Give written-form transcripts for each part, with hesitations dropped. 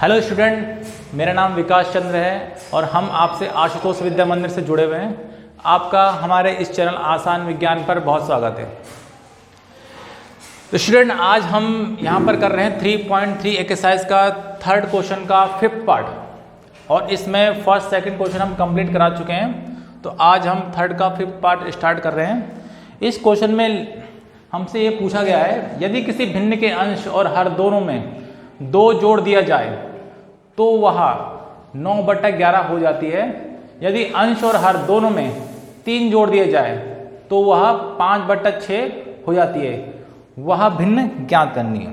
Hello student, मेरा नाम विकास चंद्र है और हम आपसे आशुतोष विद्या मंदिर से जुड़े हुए हैं। आपका हमारे इस चैनल आसान विज्ञान पर बहुत स्वागत है। तो स्टूडेंट, आज हम यहाँ पर कर रहे हैं 3.3 एक्सरसाइज का थर्ड क्वेश्चन का 5th पार्ट और इसमें फर्स्ट सेकंड क्वेश्चन हम कंप्लीट करा चुके हैं। तो आज हम थर्ड का 5th पार्ट स्टार्ट कर रहे हैं। इस क्वेश्चन में हमसे ये पूछा गया है, यदि किसी भिन्न के अंश और हर दोनों में 2 जोड़ दिया जाए तो वह 9/11 हो जाती है। यदि अंश और हर दोनों में 3 जोड़ दिए जाए तो वह 5/6 हो जाती है। वह भिन्न ज्ञात करनी है।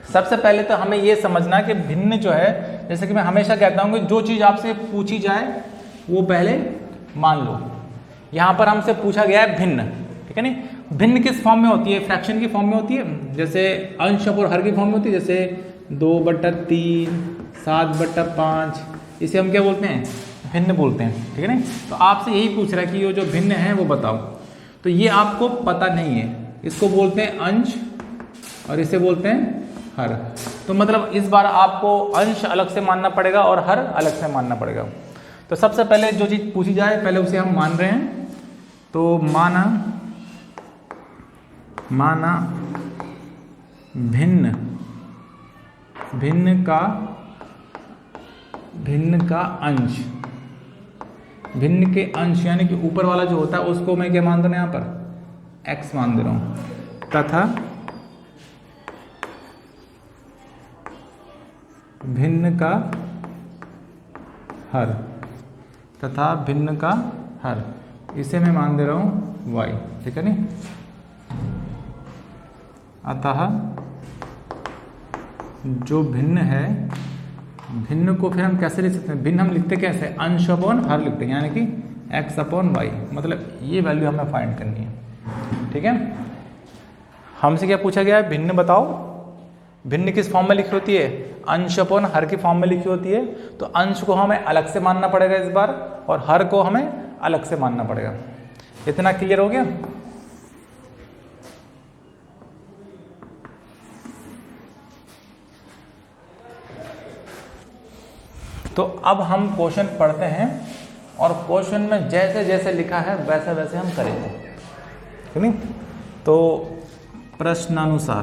सबसे पहले तो हमें यह समझना कि भिन्न जो है, जैसे कि मैं हमेशा कहता हूं कि जो चीज़ आपसे पूछी जाए वो पहले मान लो। यहाँ पर हमसे पूछा गया है भिन्न, ठीक है नहीं। भिन्न किस फॉर्म में होती है? फ्रैक्शन की फॉर्म में होती है। जैसे अंश और हर की फॉर्म में होती है, जैसे 2/3, 7/5। इसे हम क्या बोलते हैं? भिन्न बोलते हैं, ठीक है नहीं। तो आपसे यही पूछ रहा है कि ये जो भिन्न है वो बताओ। तो ये आपको पता नहीं है। इसको बोलते हैं अंश और इसे बोलते हैं हर। तो मतलब इस बार आपको अंश अलग से मानना पड़ेगा और हर अलग से मानना पड़ेगा। तो सबसे पहले जो चीज़ पूछी जाए पहले उसे हम मान रहे हैं। तो माना भिन्न का अंश, भिन्न के अंश यानी कि ऊपर वाला जो होता है उसको मैं क्या मान दे रहा हूं? यहाँ पर x मान दे रहा हूं तथा भिन्न का हर इसे मैं मान दे रहा हूं y, ठीक है नहीं। अतः जो भिन्न है, भिन्न को फिर हम कैसे लिख सकते हैं? भिन्न हम लिखते कैसे? अंश अपॉन हर लिखते हैं, यानी कि x/y। मतलब ये वैल्यू हमें फाइंड करनी है, ठीक है। हमसे क्या पूछा गया है? भिन्न बताओ। भिन्न किस फॉर्म में लिखी होती है? अंश अपॉन हर की फॉर्म में लिखी होती है। तो अंश को हमें अलग से मानना पड़ेगा इस बार और हर को हमें अलग से मानना पड़ेगा। इतना क्लियर हो गया? तो अब हम क्वेश्चन पढ़ते हैं और क्वेश्चन में जैसे जैसे लिखा है वैसे वैसे हम करेंगे, ठीक नहीं। तो प्रश्नानुसार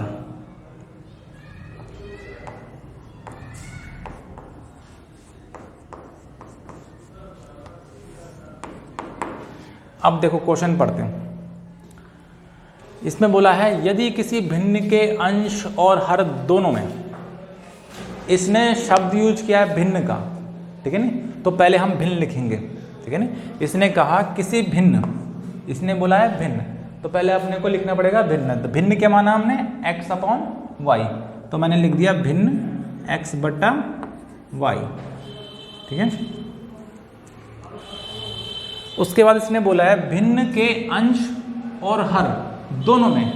अब देखो क्वेश्चन पढ़ते हैं। इसमें बोला है यदि किसी भिन्न के अंश और हर दोनों में, इसने शब्द यूज किया है भिन्न का, ठीक है नहीं। तो पहले हम भिन्न लिखेंगे, ठीक है नहीं। इसने कहा किसी भिन्न, इसने बोला है भिन्न, तो पहले अपने को लिखना पड़ेगा भिन्न। तो भिन्न क्या माना हमने? x/y। तो मैंने लिख दिया भिन्न x/y, ठीक है। उसके बाद इसने बोला है भिन्न के अंश और हर दोनों में,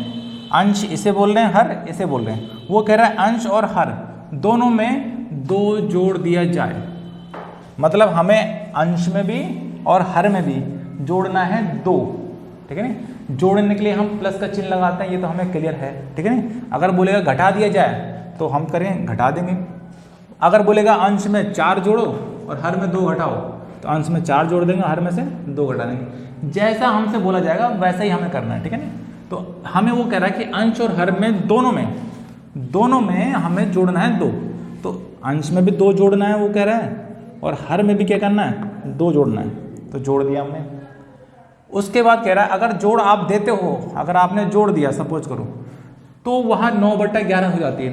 अंश इसे बोल रहे हैं, हर इसे बोल रहे हैं। वो कह रहा है अंश और हर दोनों में 2 जोड़ दिया जाए। मतलब हमें अंश में भी और हर में भी जोड़ना है 2, ठीक है नहीं। जोड़ने के लिए हम प्लस का चिन्ह लगाते हैं, ये तो हमें क्लियर है, ठीक है नहीं। अगर बोलेगा घटा दिया जाए तो हम करें घटा देंगे। अगर बोलेगा अंश में 4 जोड़ो और हर में 2 घटाओ, तो अंश में 4 जोड़ देंगे, हर में से 2 घटा देंगे। जैसा हमसे बोला जाएगा वैसा ही हमें करना है, ठीक है नहीं। तो हमें वो कह रहा है कि अंश और हर में दोनों में हमें जोड़ना है 2। तो अंश में भी 2 जोड़ना है वो कह रहा है और हर में भी क्या करना है? 2 जोड़ना है। तो जोड़ दिया हमने। उसके बाद कह रहा है अगर जोड़ आप देते हो, अगर आपने जोड़ दिया सपोज करो, तो वह 9/11 हो जाती है।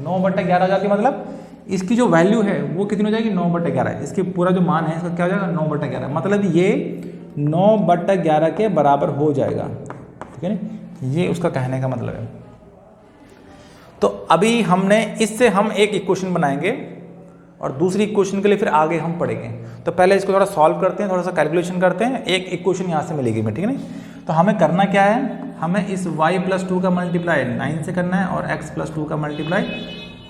9/11 हो जाती है, मतलब इसकी जो वैल्यू है वो कितनी हो जाएगी? 9/11। इसकी पूरा जो मान है इसका क्या हो जाएगा? 9/11। मतलब ये 9/11 के बराबर हो जाएगा, ठीक है ना। ये उसका कहने का मतलब है। तो अभी हमने इससे हम एक इक्वेशन बनाएंगे और दूसरी इक्वेशन के लिए फिर आगे हम पढ़ेंगे। तो पहले इसको थोड़ा सॉल्व करते हैं, थोड़ा सा कैलकुलेशन करते हैं। एक इक्वेशन यहाँ से मिलेगी हमें, ठीक है ना। तो हमें करना क्या है? हमें इस y+2 का मल्टीप्लाई 9 से करना है और x+2 का मल्टीप्लाई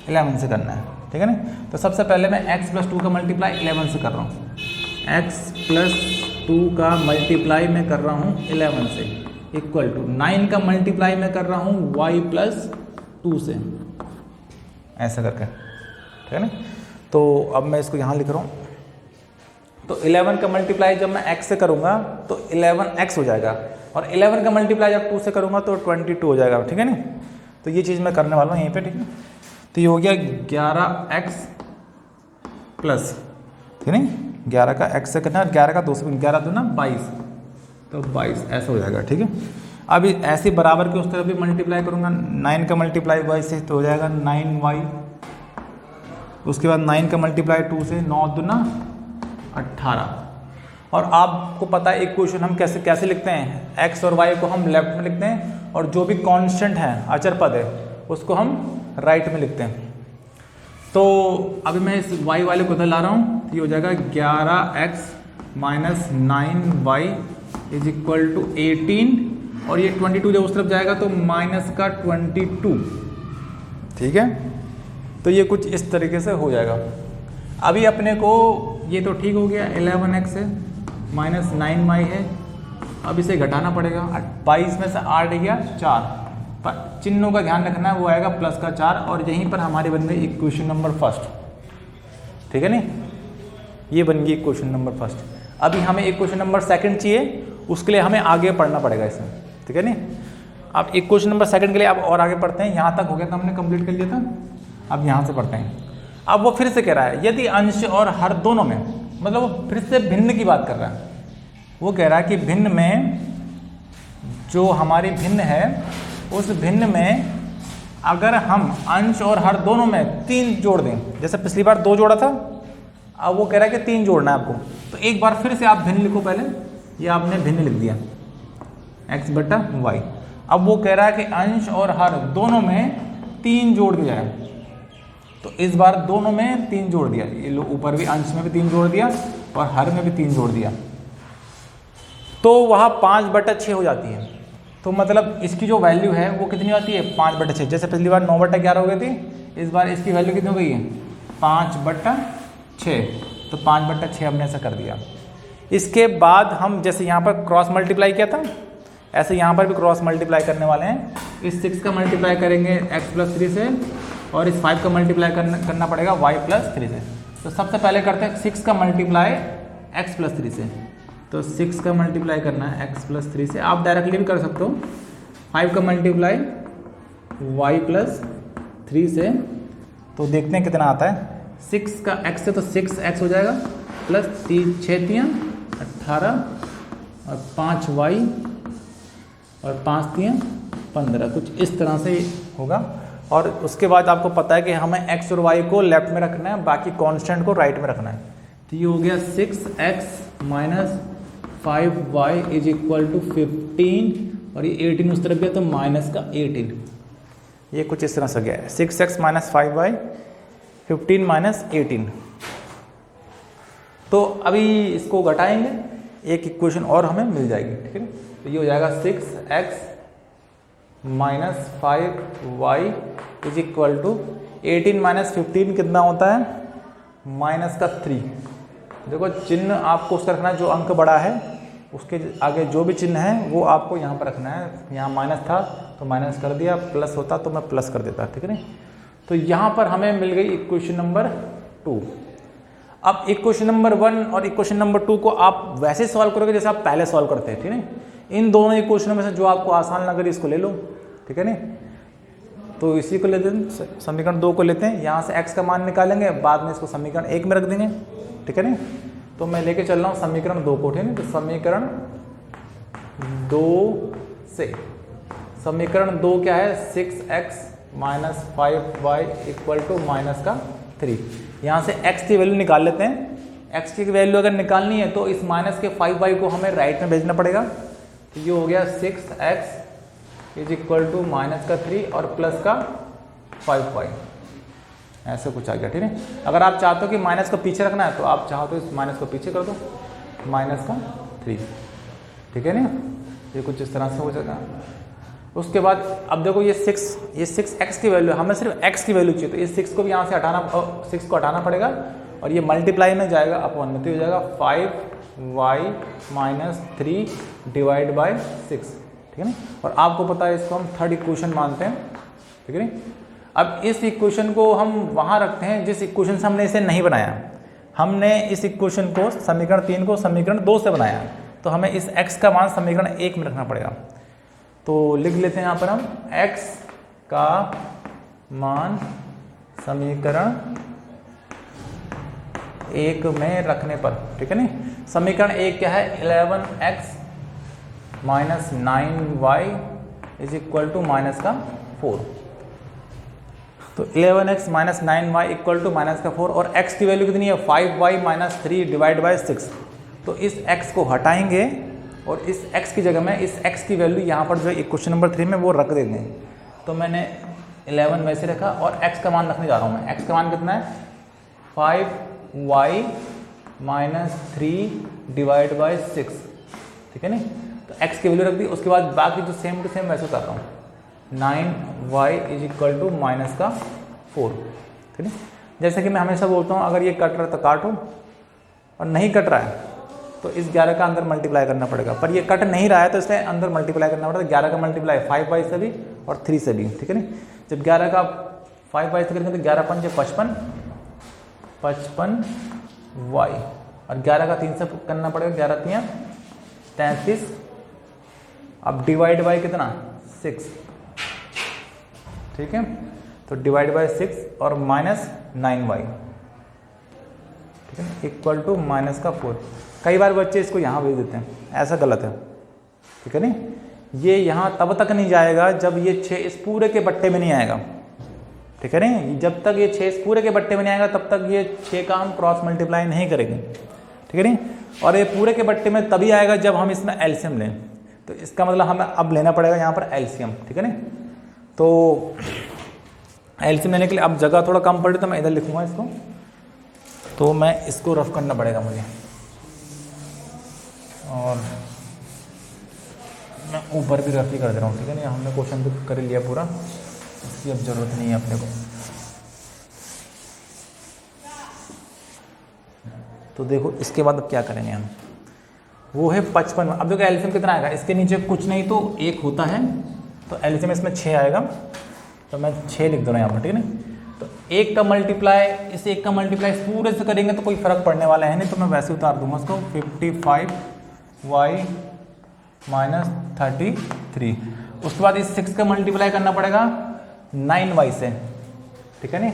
11 से करना है, ठीक है ना। तो सबसे पहले मैं x+2 का मल्टीप्लाई 11 से कर रहा हूँ। x+2 का मल्टीप्लाई मैं कर रहा हूँ 11 से, इक्वल टू 9 का मल्टीप्लाई मैं कर रहा हूँ y+2 से, ऐसा करके, ठीक है ना। तो अब मैं इसको यहाँ लिख रहा हूँ, तो 11 का मल्टीप्लाई जब मैं x से करूँगा तो 11x हो जाएगा, और 11 का मल्टीप्लाई जब 2 से करूँगा तो 22 हो जाएगा, ठीक है ना। तो ये चीज़ मैं करने वाला हूँ यहीं पे, ठीक है। तो ये हो गया 11x प्लस, ठीक है ना, 11 का x से करना, 11 का 2 से, 11 2 ना 22, तो 22 ऐसा हो जाएगा, ठीक है। अभी ऐसे बराबर के उस तरफ भी मल्टीप्लाई करूँगा, 9 का मल्टीप्लाई y से तो हो जाएगा 9y, उसके बाद 9 का मल्टीप्लाई 2 से, 9 2 18। और आपको पता है इक्वेशन हम कैसे लिखते हैं, x और y को हम लेफ्ट में लिखते हैं, और जो भी कांस्टेंट है, अचर पद है, उसको हम राइट में लिखते हैं। तो अभी मैं इस y वाले को उधर ला रहा हूँ, तो ये हो जाएगा 11x minus 9y is equal to 18, और ये 22 जब उस तरफ जाएगा तो माइनस का 22, ठीक है। तो ये कुछ इस तरीके से हो जाएगा। अभी अपने को ये तो ठीक हो गया, 11x है माइनस 9y है, अब इसे घटाना पड़ेगा, 22 में से 8 गया 4, पर चिन्हों का ध्यान रखना है, वो आएगा प्लस का 4, और यहीं पर हमारी बन गई इक्वेशन नंबर फर्स्ट, ठीक है नहीं, ये बन गई इक्वेशन नंबर फर्स्ट। अभी हमें इक्वेशन नंबर सेकंड चाहिए, उसके लिए हमें आगे पढ़ना पड़ेगा इसमें, ठीक है नहीं। अब इक्वेशन नंबर सेकंड के लिए अब और आगे पढ़ते हैं, यहाँ तक हो गया था, हमने कंप्लीट कर लिया था, अब यहाँ से पढ़ते हैं। अब वो फिर से कह रहा है यदि अंश और हर दोनों में, मतलब वो फिर से भिन्न की बात कर रहा है, वो कह रहा है कि भिन्न में, जो हमारी भिन्न है, उस भिन्न में अगर हम अंश और हर दोनों में 3 जोड़ दें, जैसे पिछली बार 2 जोड़ा था, अब वो कह रहा है कि 3 जोड़ना है आपको। तो एक बार फिर से आप भिन्न लिखो, पहले ये आपने भिन्न लिख दिया x बटा y। अब वो कह रहा है कि अंश और हर दोनों में 3 जोड़ दिया है, तो इस बार दोनों में 3 जोड़ दिया, ये लो ऊपर भी अंश में भी 3 जोड़ दिया और हर में भी 3 जोड़ दिया, तो वहाँ 5/6 हो जाती है। तो मतलब इसकी जो वैल्यू है वो कितनी आती है, 5/6। जैसे पिछली बार 9/11 हो गई थी, इस बार इसकी वैल्यू कितनी हो गई है, 5/6। तो 5/6 हमने ऐसा कर दिया। इसके बाद हम जैसे यहाँ पर क्रॉस मल्टीप्लाई किया था, ऐसे यहाँ पर भी क्रॉस मल्टीप्लाई करने वाले हैं। इस 6 का मल्टीप्लाई करेंगे x + 3 से, और इस 5 का मल्टीप्लाई करना पड़ेगा y + 3 से। तो सबसे पहले करते हैं 6 का मल्टीप्लाई x + 3 से। तो 6 का मल्टीप्लाई करना है x + 3 से, आप डायरेक्टली भी कर सकते हो। 5 का मल्टीप्लाई y + 3 से, तो देखते हैं कितना आता है। 6 का x से तो 6x हो जाएगा, प्लस 6 3 18, और 5y, और 5 3 15, कुछ इस तरह से होगा। और उसके बाद आपको पता है कि हमें x और y को लेफ्ट में रखना है, बाकी कांस्टेंट को राइट में रखना है। तो ये हो गया 6x - 5y is equal to 15, और ये 18 उस तरफ गया तो माइनस का 18। ये कुछ इस तरह से गया है, 6x - 5y 15 - 18। तो अभी इसको घटाएंगे, एक इक्वेशन और हमें मिल जाएगी, ठीक है। तो ये हो जाएगा 6x - 5y is equal to 18 - 15 कितना होता है, -3। देखो चिन्ह आपको उसका रखना है, जो अंक बड़ा है उसके आगे जो भी चिन्ह है वो आपको यहाँ पर रखना है। यहाँ माइनस था तो माइनस कर दिया, प्लस होता तो मैं प्लस कर देता, ठीक है नहीं। तो यहाँ पर हमें मिल गई इक्वेशन नंबर 2। अब इक्वेशन नंबर 1 और इक्वेशन नंबर 2 को आप वैसे सॉल्व करोगे जैसे आप पहले सॉल्व करते हैं, ठीक है। इन दोनों इक्वेशनों में से जो आपको आसान लगे इसको ले लो, ठीक है नहीं। तो इसी को लेते हैं, समीकरण 2 को लेते हैं। यहाँ से x का मान निकालेंगे, बाद में इसको समीकरण 1 में रख देंगे, ठीक है नहीं। तो मैं लेके चल रहा हूँ समीकरण 2 को, ठीक है। तो समीकरण 2 से, समीकरण 2 क्या है, 6x - 5y इक्वल टू -3। यहाँ से x की वैल्यू निकाल लेते हैं। x की वैल्यू अगर निकालनी है तो इस माइनस के 5y को हमें राइट में भेजना पड़ेगा। तो ये हो गया 6x इज इक्वल टू -3 और प्लस का 5y, ऐसे कुछ आ गया, ठीक है। अगर आप चाहते हो कि माइनस को पीछे रखना है तो आप चाहो तो इस माइनस को पीछे कर दो, -3, ठीक है ना। ये कुछ इस तरह से हो जाएगा। उसके बाद अब देखो ये 6x की वैल्यू, हमें सिर्फ x की वैल्यू चाहिए, तो इस 6 को भी यहाँ से हटाना, 6 को हटाना पड़ेगा, और ये मल्टीप्लाई में जाएगा अपॉन में, तो हो जाएगा 5y - 3 डिवाइड बाय 6, ठीक है ना। और आपको पता है इसको हम थर्ड इक्वेशन मानते हैं, ठीक है ना। अब इस इक्वेशन को हम वहाँ रखते हैं जिस इक्वेशन से हमने इसे नहीं बनाया। हमने इस इक्वेशन को समीकरण 3 को समीकरण 2 से बनाया, तो हमें इस x का मान समीकरण 1 में रखना पड़ेगा। तो लिख लेते हैं यहाँ पर हम x का मान समीकरण 1 में रखने पर, ठीक है नहीं। समीकरण 1 क्या है, 11x minus 9y is equal to minus का 4। तो 11x minus 9y equal to minus का 4, और x की वैल्यू कितनी है 5y माइनस 3 डिवाइड बाई 6। तो इस x को हटाएंगे और इस x की जगह में इस x की वैल्यू यहाँ पर जो क्वेश्चन नंबर 3 में वो रख देंगे। तो मैंने 11 वैसे रखा और x का मान रखने जा रहा हूँ मैं। x का मान कितना है 5y माइनस 3 डिवाइड बाई 6, ठीक है नहीं। तो x की वैल्यू रख दी, उसके बाद बाकी जो सेम टू सेम वैसे उतार रहा हूँ 9y is equal to minus का 4, ठीक है। जैसे कि मैं हमेशा बोलता हूँ अगर ये कट रहा है तो काटो, और नहीं कट रहा है तो इस 11 का अंदर मल्टीप्लाई करना पड़ेगा। पर ये कट नहीं रहा है तो इसलिए अंदर मल्टीप्लाई करना पड़ेगा। 11 का मल्टीप्लाई 5y से भी और 3 से भी, ठीक है नहीं। जब 11 का 5y से करेंगे तो 11 पंजे 55y, और 11 का 3 से करना पड़ेगा, 11 3 33। अब डिवाइड बाई कितना 6, ठीक है। तो डिवाइड बाई 6 और माइनस 9y, ठीक है, इक्वल टू माइनस का 4। कई बार बच्चे इसको यहाँ भेज देते हैं, ऐसा गलत है, ठीक है नहीं। ये यहाँ तब तक नहीं जाएगा जब ये 6 इस पूरे के बट्टे में नहीं आएगा, ठीक है नहीं। जब तक ये 6 इस पूरे के बट्टे में नहीं आएगा तब तक ये 6 का हम क्रॉस मल्टीप्लाई नहीं करेंगे, ठीक है नहीं। और ये पूरे के बट्टे में तभी आएगा जब हम इसमें एलसीएम लें। तो इसका मतलब हमें अब लेना पड़ेगा यहाँ पर एलसीएम, ठीक है नहीं। तो एलसीएम लेने के लिए अब जगह थोड़ा कम पड़े तो मैं इधर लिखूंगा इसको, तो मैं इसको रफ करना पड़ेगा मुझे, और मैं ऊपर भी रफ ही कर दे रहा हूँ, ठीक है नहीं। हमने क्वेश्चन भी कर लिया पूरा, इसकी अब जरूरत नहीं है अपने को। तो देखो इसके बाद अब क्या करेंगे हम, वो है 55। अब देखो एलसीएम कितना आएगा, इसके नीचे कुछ नहीं तो 1 होता है, तो एलसीएम इसमें 6 आएगा। तो मैं 6 लिख दो ना यहाँ पर, ठीक है ना। तो 1 का मल्टीप्लाई इस 1 का मल्टीप्लाई इस पूरे से करेंगे तो कोई फर्क पड़ने वाला है नहीं, तो मैं वैसे उतार दूंगा उसको 55y माइनस 33। उसके बाद इस 6 का मल्टीप्लाई करना पड़ेगा 9y से, ठीक है नहीं।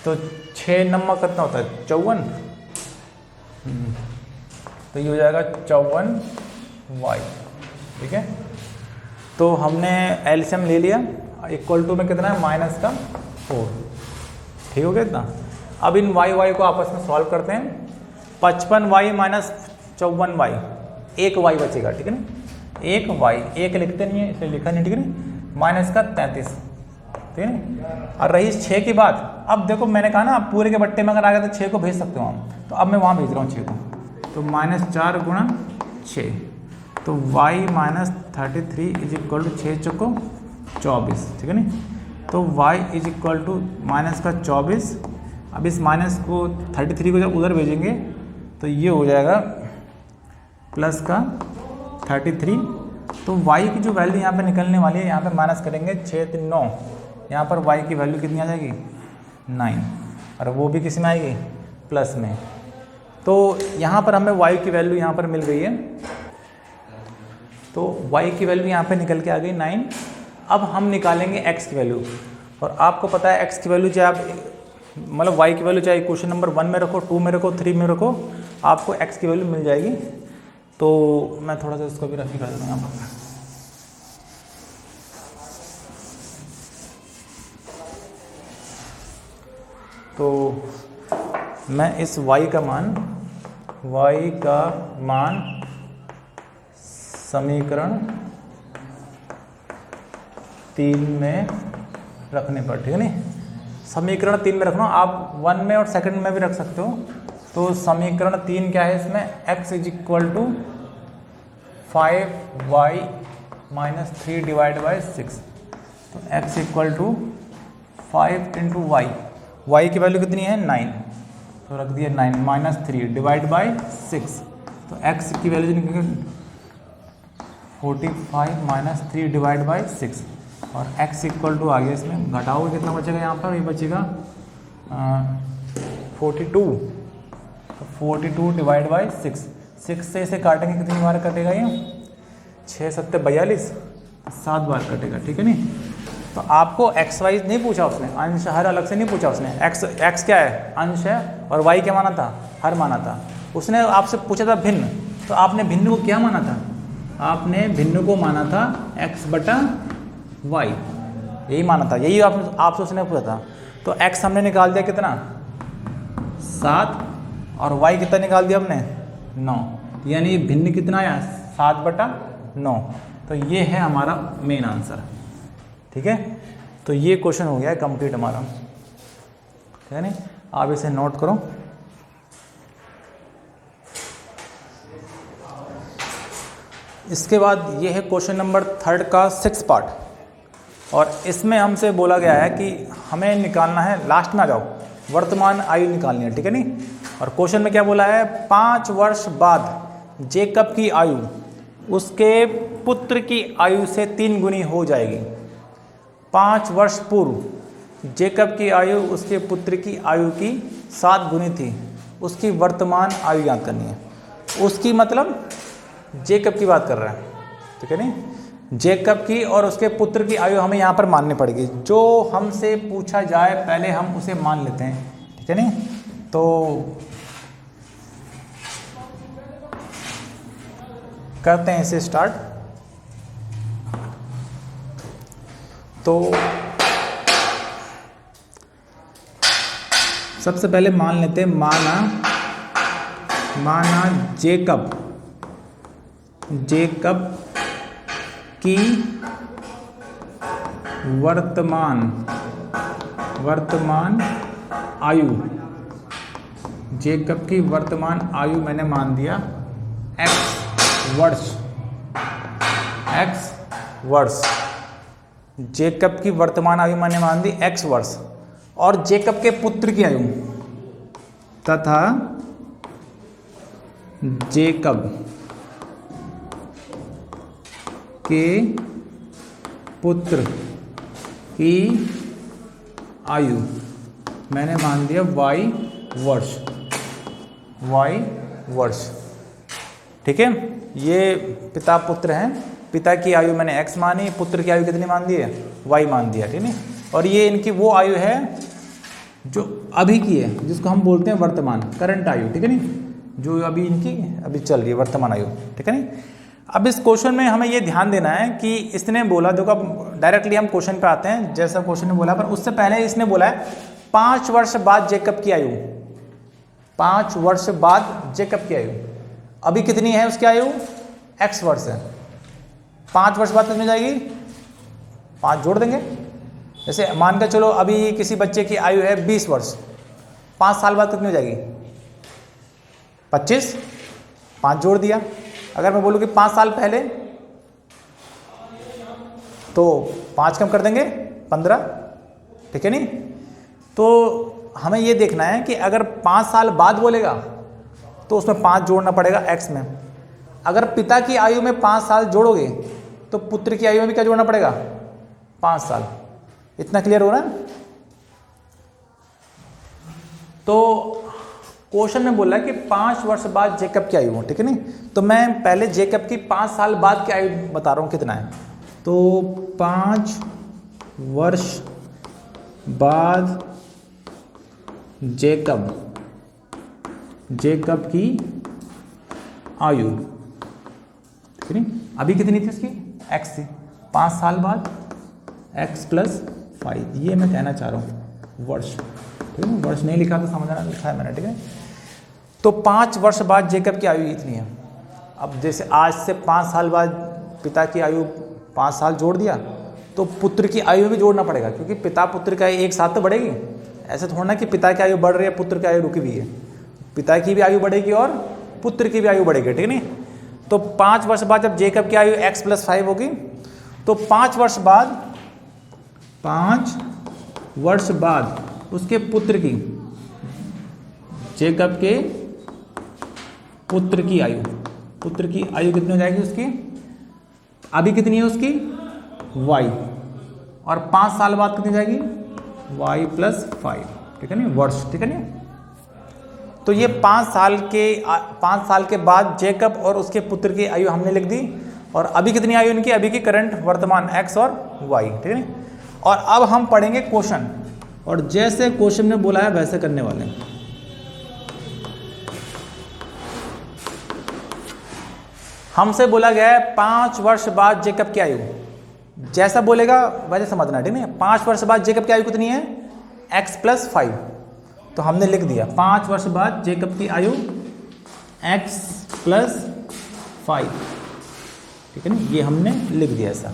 तो 6 नंबर कितना होता है 54, तो ये हो जाएगा 54y, ठीक है। तो हमने एलसीएम ले लिया, इक्वल टू में कितना है माइनस का 4, ठीक हो गया इतना। अब इन y को आपस में सॉल्व करते हैं। 55y माइनस 54y, 1y बचेगा, ठीक है ना। 1y, 1 लिखते नहीं है इसलिए लिखा नहीं, ठीक है ना। माइनस का 33, ठीक है ना। और रही 6 की बात, अब देखो मैंने कहा ना आप पूरे के बट्टे में अगर आ गया तो 6 को भेज सकते हो हम, तो अब मैं वहाँ भेज रहा हूँ 6 को। तो -4 गुणा 6, तो y minus 33 is equal to 6 चौको 24, ठीक है नहीं। तो y is equal to minus का 24। अब इस माइनस को 33 को जब उधर भेजेंगे तो ये हो जाएगा प्लस का 33। तो y की जो वैल्यू यहाँ पे निकलने वाली है, यहाँ पे माइनस करेंगे 6 3 9, यहाँ पर y की वैल्यू कितनी आ जाएगी 9, और वो भी किस में आएगी प्लस में। तो यहाँ पर हमें y की वैल्यू यहाँ पर मिल गई है, तो y की वैल्यू यहाँ पे निकल के आ गई 9। अब हम निकालेंगे x की वैल्यू, और आपको पता है x की वैल्यू चाहे आप मतलब y की वैल्यू चाहे क्वेश्चन नंबर 1 में रखो, 2 में रखो, 3 में रखो, आपको x की वैल्यू मिल जाएगी। तो मैं थोड़ा सा इसको भी रफ कर दूँगा यहाँ पर। तो मैं इस y का मान समीकरण 3 में रखने पर, ठीक है नहीं। समीकरण 3 में रखना, आप 1 में और सेकंड में भी रख सकते हो। तो समीकरण 3 क्या है इसमें, x is equal to 5y minus 3 divide by 6। तो x equal to 5 into y की वैल्यू कितनी है 9, तो रख दिया 9 माइनस 3 डिवाइड बाई 6। तो x की वैल्यू निकलेगी 45 माइनस 3 डिवाइड बाई 6। और x इक्वल टू आ गया, इसमें घटाओगे कितना बचेगा यहाँ पर, ये बचेगा 42, 42 डिवाइड बाई 6, 6 से इसे काटेंगे कितनी बार कटेगा ये, 6 7 42, 7 बार कटेगा, ठीक है नहीं। तो आपको एक्स वाई नहीं पूछा उसने, अंश हर अलग से नहीं पूछा उसने, एक्स क्या है, अंश है, और वाई क्या माना था, हर माना था। उसने आपसे पूछा था भिन्न, तो आपने भिन्न को क्या माना था, आपने भिन्न को माना था x बटा वाई, यही माना था, यही आपसे उसने पूछा था। तो x हमने निकाल दिया कितना 7, और y कितना निकाल दिया हमने 9, यानी भिन्न कितना आया 7 बटा 9। तो ये है हमारा मेन आंसर, ठीक है। तो ये क्वेश्चन हो गया है कंप्लीट हमारा, ठीक है नहीं। आप इसे नोट करो। इसके बाद ये है क्वेश्चन नंबर 3 का 6 पार्ट, और इसमें हमसे बोला गया है कि हमें निकालना है, लास्ट में आ जाओ, वर्तमान आयु निकालनी है, ठीक है नहीं। और क्वेश्चन में क्या बोला है, 5 वर्ष बाद जेकब की आयु उसके पुत्र की आयु से 3 गुनी हो जाएगी। 5 वर्ष पूर्व जेकब की आयु उसके पुत्र की आयु की 7 गुनी थी, उसकी वर्तमान आयु याद करनी है। उसकी मतलब जेकब की बात कर रहा है, ठीक है नहीं। जेकब की और उसके पुत्र की आयु हमें यहाँ पर माननी पड़ेगी, जो हमसे पूछा जाए पहले हम उसे मान लेते हैं, ठीक है नहीं। तो करते हैं इसे स्टार्ट। तो सबसे पहले मान लेते हैं, माना जेकब की वर्तमान आयु, जेकब की वर्तमान आयु मैंने मान दिया x वर्ष, जेकब की वर्तमान आयु मैंने मान दी x वर्ष, और जेकब के पुत्र की आयु तथा जेकब के पुत्र की आयु मैंने मान दिया y वर्ष, ठीक है। ये पिता पुत्र हैं, पिता की आयु मैंने x मानी, पुत्र की आयु कितनी मान दी है, y मान दिया, ठीक है। और ये इनकी वो आयु है जो अभी की है, जिसको हम बोलते हैं वर्तमान, करंट आयु, ठीक है नहीं, जो अभी इनकी अभी चल रही है वर्तमान आयु, ठीक है नहीं। अब इस क्वेश्चन में हमें ये ध्यान देना है कि इसने बोला, देखो अब डायरेक्टली हम क्वेश्चन पे आते हैं, जैसा क्वेश्चन ने बोला, पर उससे पहले इसने बोला है 5 वर्ष बाद जेकब की आयु, 5 वर्ष बाद जेकब की आयु अभी कितनी है, उसकी आयु x वर्ष है। 5 वर्ष बाद कितनी हो जाएगी, 5 जोड़ देंगे, जैसे मान कर चलो अभी किसी बच्चे की आयु है 20 वर्ष, 5 साल बाद कितनी हो जाएगी 25, 5 जोड़ दिया। अगर मैं बोलूँ कि 5 साल पहले, तो 5 कम कर देंगे 15, ठीक है नहीं। तो हमें ये देखना है कि अगर 5 साल बाद बोलेगा तो उसमें 5 जोड़ना पड़ेगा x में। अगर पिता की आयु में 5 साल जोड़ोगे तो पुत्र की आयु में भी क्या जोड़ना पड़ेगा, 5 साल। इतना क्लियर हो रहा है। तो क्वेश्चन में बोला कि 5 वर्ष बाद जेकब की आयु हो, ठीक है नहीं। तो मैं पहले जेकब की 5 साल बाद की आयु बता रहा हूँ कितना है। तो 5 वर्ष बाद जेकब की आयु, ठीक है। अभी कितनी थी उसकी, x थी, 5 साल बाद x प्लस 5, ये मैं कहना चाह रहा हूँ वर्ष, ठीक है। वर्ष नहीं लिखा तो समझना, लिखा है मैंने, ठीक है। तो 5 वर्ष बाद जेकब की आयु इतनी है। अब जैसे आज से 5 साल बाद पिता की आयु 5 साल जोड़ दिया, तो पुत्र की आयु भी जोड़ना पड़ेगा, क्योंकि पिता पुत्र की आयु एक साथ तो बढ़ेगी। ऐसे थोड़ा ना कि पिता की आयु बढ़ रही है पुत्र की आयु रुकी हुई है, पिता की भी आयु बढ़ेगी और पुत्र की भी आयु बढ़ेगी, ठीक है नहीं। तो 5 वर्ष बाद जब जेकब की आयु x प्लस 5 होगी, तो 5 वर्ष बाद उसके पुत्र की, जेकब के पुत्र की आयु कितनी हो जाएगी उसकी, अभी कितनी है उसकी y, और 5 साल बाद कितनी जाएगी y प्लस 5, ठीक है नहीं, वर्ष, ठीक है नहीं। तो ये 5 साल के बाद जेकब और उसके पुत्र की आयु हमने लिख दी, और अभी कितनी आयु इनकी, अभी की करंट वर्तमान x और y, ठीक है। और अब हम पढ़ेंगे क्वेश्चन, और जैसे क्वेश्चन में बोला है वैसे करने वाले हैं। हमसे बोला गया है 5 वर्ष बाद जेकब की आयु, जैसा बोलेगा वैसे समझना, ठीक है। 5 वर्ष बाद जेकब की आयु कितनी है, x प्लस 5, तो हमने लिख दिया 5 वर्ष बाद जेकब की आयु x प्लस 5, ठीक है ना, ये हमने लिख दिया ऐसा।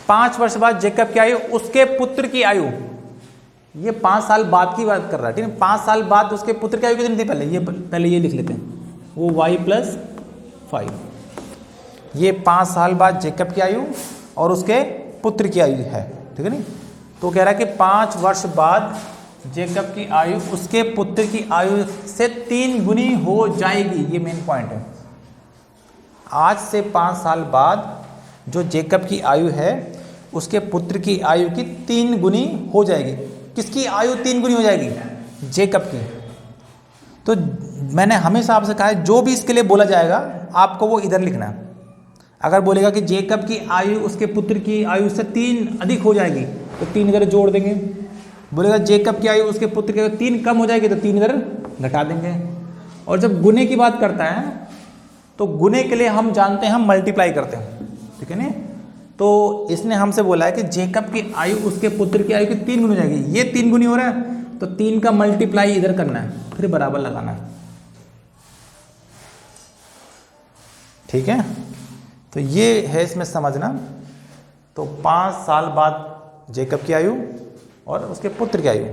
5 वर्ष बाद जेकब की आयु, उसके पुत्र की आयु, ये 5 साल बाद की बात कर रहा है, ठीक है। 5 साल बाद उसके पुत्र की आयु कितनी थी, पहले ये लिख लेते हैं, वो y प्लस 5, ये 5 साल बाद जेकब की आयु और उसके पुत्र की आयु है, ठीक है नहीं। तो कह रहा है कि 5 वर्ष बाद जेकब की आयु उसके पुत्र की आयु से 3 गुनी हो जाएगी, ये मेन पॉइंट है। आज से 5 साल बाद जो जेकब की आयु है उसके पुत्र की आयु की 3 गुनी हो जाएगी। किसकी आयु 3 गुनी हो जाएगी, जेकब की। तो मैंने हमेशा आपसे कहा है जो भी इसके लिए बोला जाएगा आपको वो इधर लिखना है। अगर बोलेगा कि जेकब की आयु उसके पुत्र की आयु से 3 अधिक हो जाएगी तो 3 इधर जोड़ देंगे। बोलेगा जेकब की आयु उसके पुत्र की आयु 3 कम हो जाएगी तो 3 इधर घटा देंगे। और जब गुने की बात करता है तो गुने के लिए हम जानते हैं, हम मल्टीप्लाई करते हैं, ठीक है ना। तो इसने हमसे बोला है कि जेकब की आयु उसके पुत्र की आयु की 3 गुनी हो जाएगी। ये 3 गुनी हो रहा है तो 3 का मल्टीप्लाई इधर करना है, फिर बराबर लगाना है, ठीक है। तो ये है इसमें समझना। तो 5 साल बाद जेकब की आयु और उसके पुत्र की आयु,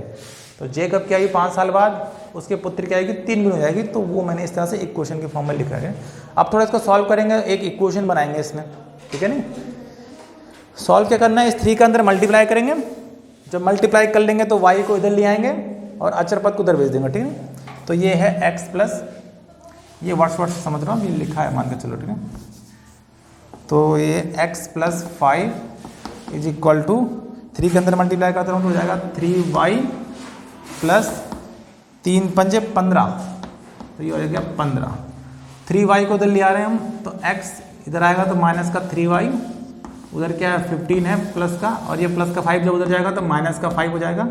तो जेकब की आयु 5 साल बाद उसके पुत्र की आयु की 3 गुनी हो जाएगी। तो वो मैंने इस तरह से इक्वेशन के फॉर्म में लिखा है। अब थोड़ा इसको सॉल्व करेंगे, एक इक्वेशन बनाएंगे इसमें, ठीक है नहीं। सॉल्व क्या करना है, इस 3 के अंदर मल्टीप्लाई करेंगे। जब मल्टीप्लाई कर लेंगे तो y को इधर ले आएंगे और अचर पद को उधर भेज देंगे, ठीक है। तो ये है x प्लस, ये वर्ष समझ रहा हूँ, ये लिखा है मान के चलो, ठीक है। तो ये x plus 5 is equal to 3 के अंदर मल्टीप्लाई करता हूँ तो हो जाएगा 3y प्लस 3 पंजे 15, तो ये हो जाएगा 15। 3y को इधर ले आ रहे हैं हम, तो x इधर आएगा तो माइनस का 3y, उधर क्या है 15 है प्लस का, और ये प्लस का 5 जब उधर जाएगा तो माइनस का 5 हो जाएगा।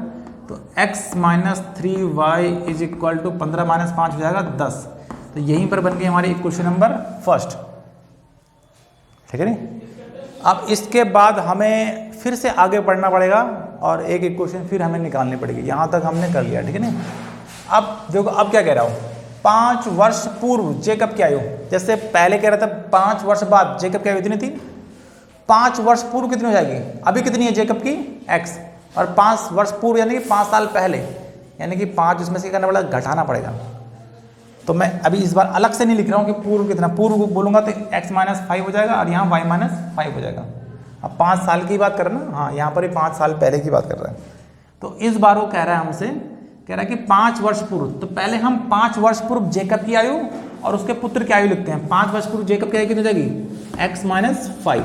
तो x minus 3y is equal to 15 minus 5 हो जाएगा 10। तो यहीं पर बन गई हमारी इक्वेशन नंबर फर्स्ट, ठीक है नहीं। अब इसके बाद हमें फिर से आगे पढ़ना पड़ेगा और एक इक्वेशन फिर हमें निकालनी पड़ेगी। यहाँ तक हमने कर लिया, ठीक है नहीं। अब देखो, अब क्या कह रहा हूँ, 5 वर्ष पूर्व जेकब की आयु, जैसे पहले कह रहा था 5 वर्ष बाद जेकब की आयु कितनी थी, 5 वर्ष पूर्व कितनी हो जाएगी, अभी कितनी है जेकब की x, और 5 वर्ष पूर्व यानी कि 5 साल पहले, यानी कि 5 उसमें से करना पड़ेगा, घटाना पड़ेगा। तो मैं अभी इस बार अलग से नहीं लिख रहा हूँ कि पूर्व कितना, पूर्व बोलूँगा तो x माइनस 5 हो जाएगा और यहाँ y माइनस 5 हो जाएगा। अब 5 साल की बात कर रहा है ना, हाँ यहाँ पर भी 5 साल पहले की बात कर रहा है। तो इस बार वो कह रहा है हमसे, कह रहा है कि 5 वर्ष पूर्व, तो पहले हम 5 वर्ष पूर्व जेकब की आयु और उसके पुत्र की आयु लिखते हैं। 5 वर्ष पूर्व जेकब की आयु कितनी हो जाएगी, x माइनस 5।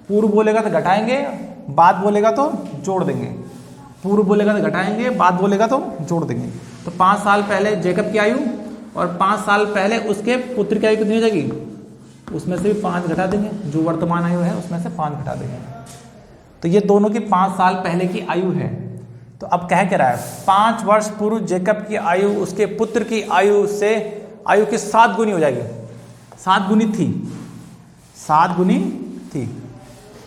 पूर्व बोलेगा तो घटाएंगे, बाद बोलेगा तो जोड़ देंगे। पूर्व बोलेगा तो घटाएंगे, बाद बोलेगा तो जोड़ देंगे। तो 5 साल पहले जेकब की आयु और 5 साल पहले उसके पुत्र की आयु कितनी हो जाएगी, उसमें से भी 5 घटा देंगे, जो वर्तमान आयु है उसमें से 5 घटा देंगे। तो ये दोनों की 5 साल पहले की आयु है। तो अब कह रहा है 5 वर्ष पूर्व जेकब की आयु उसके पुत्र की आयु से आयु की 7 गुनी हो जाएगी। 7 गुनी थी, 7 गुनी थी।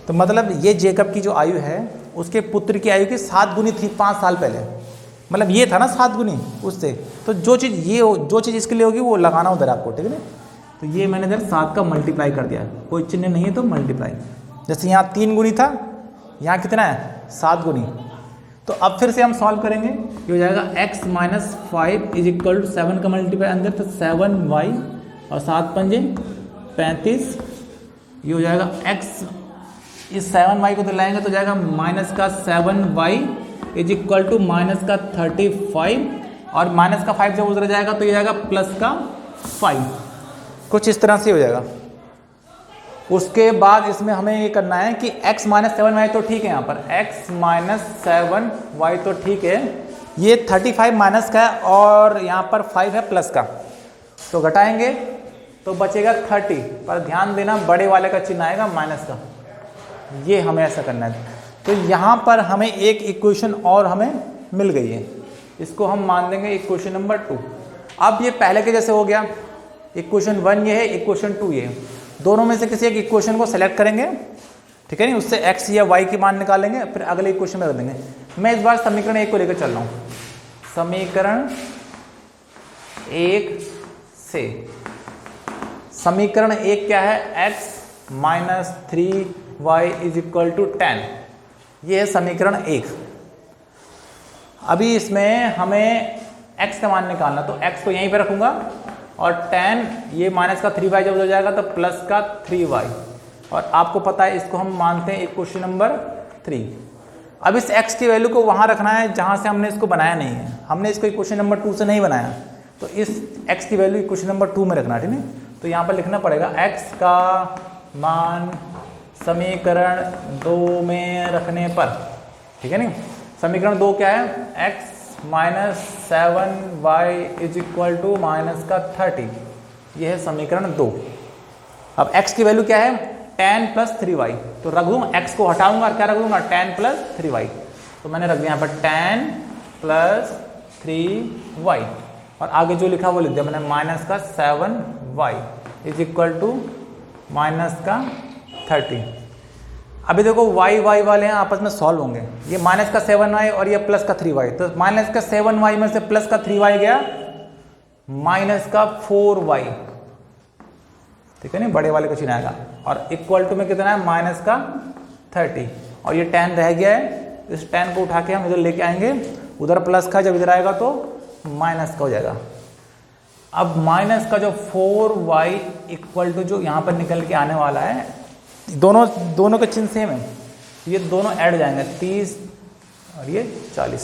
तो मतलब ये जेकब की जो आयु है उसके पुत्र की आयु की 7 गुनी थी 5 साल पहले। मतलब ये था ना 7 गुनी उससे, तो जो चीज़ इसके लिए होगी वो लगाना उधर आपको, ठीक है ना। तो ये मैंने इधर 7 का मल्टीप्लाई कर दिया, कोई चिन्ह नहीं है तो मल्टीप्लाई। जैसे यहाँ 3 गुनी था, यहाँ कितना है 7 गुनी। तो अब फिर से हम सॉल्व करेंगे, ये हो जाएगा x minus 5 is equal to 7 का मल्टीप्लाई अंदर, तो 7y और 7 पंजे 35, ये हो जाएगा x, इस 7y को तो लाएंगे तो जाएगा माइनस का 7y is equal to minus का 35, और माइनस का 5 जब उधर जाएगा तो ये जाएगा प्लस का 5, कुछ इस तरह से हो जाएगा। उसके बाद इसमें हमें ये करना है कि x माइनस 7y तो ठीक है, यहाँ पर x माइनस 7y तो ठीक है, ये 35 माइनस का है और यहाँ पर 5 है प्लस का, तो घटाएंगे तो बचेगा 30, पर ध्यान देना बड़े वाले का चिन्ह आएगा माइनस का, ये हमें ऐसा करना है। तो यहाँ पर हमें एक इक्वेशन और हमें मिल गई है, इसको हम मान देंगे इक्वेशन नंबर 2। अब ये पहले के जैसे हो गया, इक्वेशन 1 ये है, इक्वेशन 2 ये है, दोनों में से किसी एक इक्वेशन को सेलेक्ट करेंगे, ठीक है नहीं, उससे x या y की मान निकालेंगे, फिर अगले इक्वेशन में रख देंगे। मैं इस बार समीकरण 1 को लेकर चल रहा हूँ। समीकरण 1 से समीकरण 1 क्या है, x minus 3y is equal to 10, ये है समीकरण 1। अभी इसमें हमें x का मान निकालना, तो x को यहीं पे रखूंगा और 10 ये माइनस का 3y जब हो जाएगा तो प्लस का 3y, और आपको पता है इसको हम मानते हैं इक्वेशन नंबर 3। अब इस x की वैल्यू को वहाँ रखना है जहाँ से हमने इसको बनाया नहीं है, हमने इसको इक्वेशन नंबर 2 से नहीं बनाया, तो इस x की वैल्यू इक्वेशन नंबर 2 में रखना है, ठीक है। तो यहाँ पर लिखना पड़ेगा x का मान समीकरण 2 में रखने पर, ठीक है नहीं। समीकरण 2 क्या है, x minus 7y is equal to minus का 30, ये है समीकरण 2। अब x की वैल्यू क्या है, 10 प्लस 3y, तो रख दूँ, x को हटाऊंगा और क्या रख दूंगा, 10 प्लस 3y, तो मैंने रख दिया यहाँ पर 10 प्लस 3y, और आगे जो लिखा वो लिख दिया मैंने, माइनस का 7y is equal to minus का 30। अभी देखो y वाले हैं आपस में सॉल्व होंगे, ये माइनस का 7y और ये प्लस का 3y, तो माइनस का 7y में से प्लस का 3y गया माइनस का 4y, ठीक है नहीं, बड़े वाले का चिन्ह आएगा, और इक्वल टू में कितना है, माइनस का 30, और ये 10 रह गया है, इस 10 को उठा के हम इधर लेके आएंगे, उधर प्लस का जब इधर आएगा तो माइनस का हो जाएगा। अब माइनस का जो 4y इक्वल टू जो यहाँ पर निकल के आने वाला है, दोनों के चिन्ह सेम है, ये दोनों ऐड हो जाएंगे, 30 और ये 40,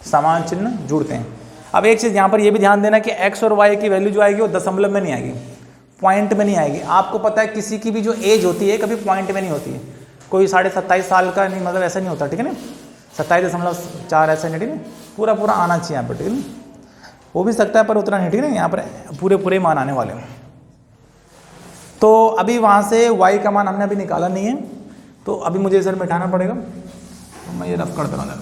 समान चिन्ह जुड़ते हैं। अब एक चीज़ यहाँ पर ये भी ध्यान देना कि x और y की वैल्यू जो आएगी वो दशमलव में नहीं आएगी, पॉइंट में नहीं आएगी। आपको पता है किसी की भी जो एज होती है कभी पॉइंट में नहीं होती है, कोई 27.5 साल का नहीं, मतलब ऐसा नहीं होता, ठीक है ना, 27.4 ऐसा नहीं, ठीक है, पूरा आना चाहिए यहाँ पर, ठीक है, हो भी सकता है पर उतना नहीं, ठीक है, यहाँ पर पूरे मान आने वाले हैं। तो अभी वहाँ से y का मान हमने अभी निकाला नहीं है, तो अभी मुझे इधर मिटाना पड़ेगा, तो मैं ये रफ कर दूँगा।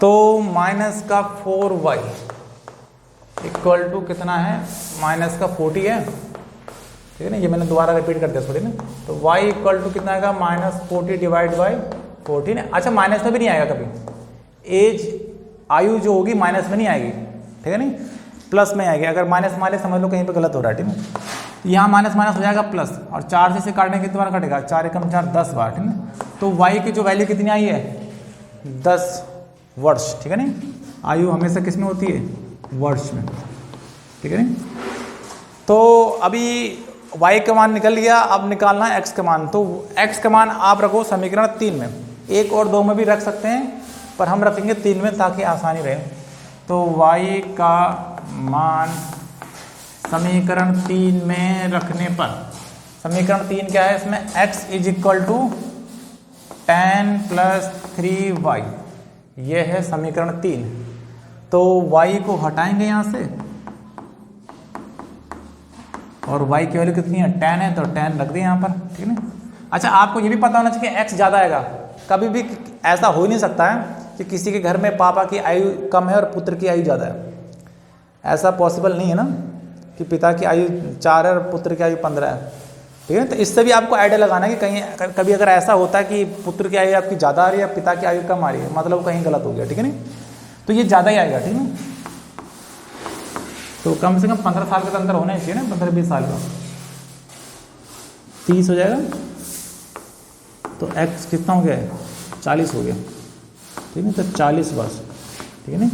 तो माइनस का 4y इक्वल टू कितना है, माइनस का 40 है, ठीक है ना, ये मैंने दोबारा रिपीट कर दिया थोड़ी ना। तो y इक्वल टू कितना आएगा, माइनस 40 डिवाइड बाई 14। अच्छा माइनस में भी नहीं आएगा कभी, एज आयु जो होगी माइनस में नहीं आएगी, ठीक है नहीं, प्लस में आएगी। अगर माइनस माइनस समझ लो कहीं पे गलत हो रहा है, ठीक है, यहाँ माइनस माइनस हो जाएगा प्लस, और 4 से इसे काटने कितनी बार कटेगा, 4 एकम 4 10 बार, ठीक है। तो y की जो वैल्यू कितनी आई है, 10 वर्ष, ठीक है नहीं, आयु हमेशा किस में होती है, वर्ष में, ठीक है नहीं। तो अभी y का मान निकल गया, अब निकालना है x का मान। तो x का मान आप रखो समीकरण 3 में, 1 और 2 में भी रख सकते हैं, पर हम रखेंगे 3 में ताकि आसानी रहे। तो y का मान समीकरण 3 में रखने पर, समीकरण 3 क्या है, इसमें x is equal to 10 plus 3y, ये है समीकरण 3। तो y को हटाएंगे यहाँ से, और y की वैल्यू कितनी है, 10 है, तो 10 रख दें यहाँ पर, ठीक है ना। अच्छा आपको ये भी पता होना चाहिए कि x ज़्यादा आएगा, कभी भी ऐसा हो ही नहीं सकता है कि किसी के घर में पापा की आयु कम है और पुत्र की आयु ज़्यादा है, ऐसा पॉसिबल नहीं है ना, कि पिता की आयु 4 है और पुत्र की आयु 15 है, ठीक है। तो इससे भी आपको आइडिया लगाना है कि कहीं कभी अगर ऐसा होता है कि पुत्र की आयु आपकी ज़्यादा आ रही है, पिता की आयु कम आ रही है, मतलब कहीं गलत हो गया, ठीक है नहीं, तो ये ज़्यादा ही आएगा, ठीक है। तो कम से कम 15 साल का अंतर होना चाहिए ना, 15-20 साल का, 30 हो जाएगा, तो x कितना हो गया है, 40 हो गया, ठीक है, तो 40 वर्ष, ठीक है नहीं।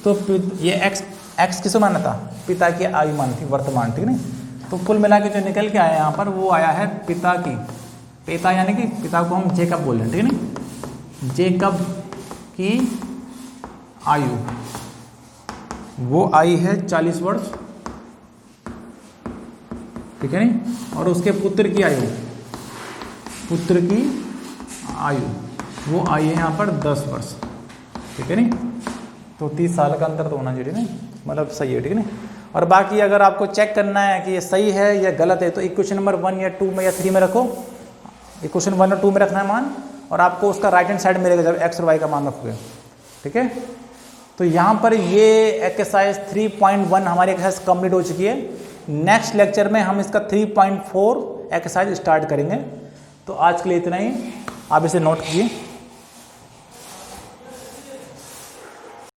तो ये x किसको माना था, पिता की आयु मान थी, वर्तमान, ठीक है नहीं। तो कुल मिला के जो निकल के आया यहाँ पर वो आया है पिता की, पिता यानी कि पिता को हम जेकब बोल रहे हैं, ठीक है ना, जेकब की आयु वो आई है 40 वर्ष, ठीक है नहीं, और उसके पुत्र की आयु, पुत्र की आयु वो आई है यहाँ पर 10 वर्ष, ठीक है नहीं। तो 30 साल का अंतर तो होना चाहिए नहीं, मतलब सही है, ठीक है नहीं। और बाकी अगर आपको चेक करना है कि ये सही है या गलत है तो इक्वेशन नंबर 1 या 2 में या 3 में रखो, इक्वेशन 1 और 2 में रखना है मान, और आपको उसका राइट हैंड साइड मिलेगा जब एक्स और वाई का मान रखोगे, ठीक है। तो यहाँ पर ये एक्सरसाइज 3.1 हमारी एक्सरसाइज कंप्लीट हो चुकी है। नेक्स्ट लेक्चर में हम इसका 3.4 एक्सरसाइज स्टार्ट करेंगे। तो आज के लिए इतना ही, आप इसे नोट कीजिए।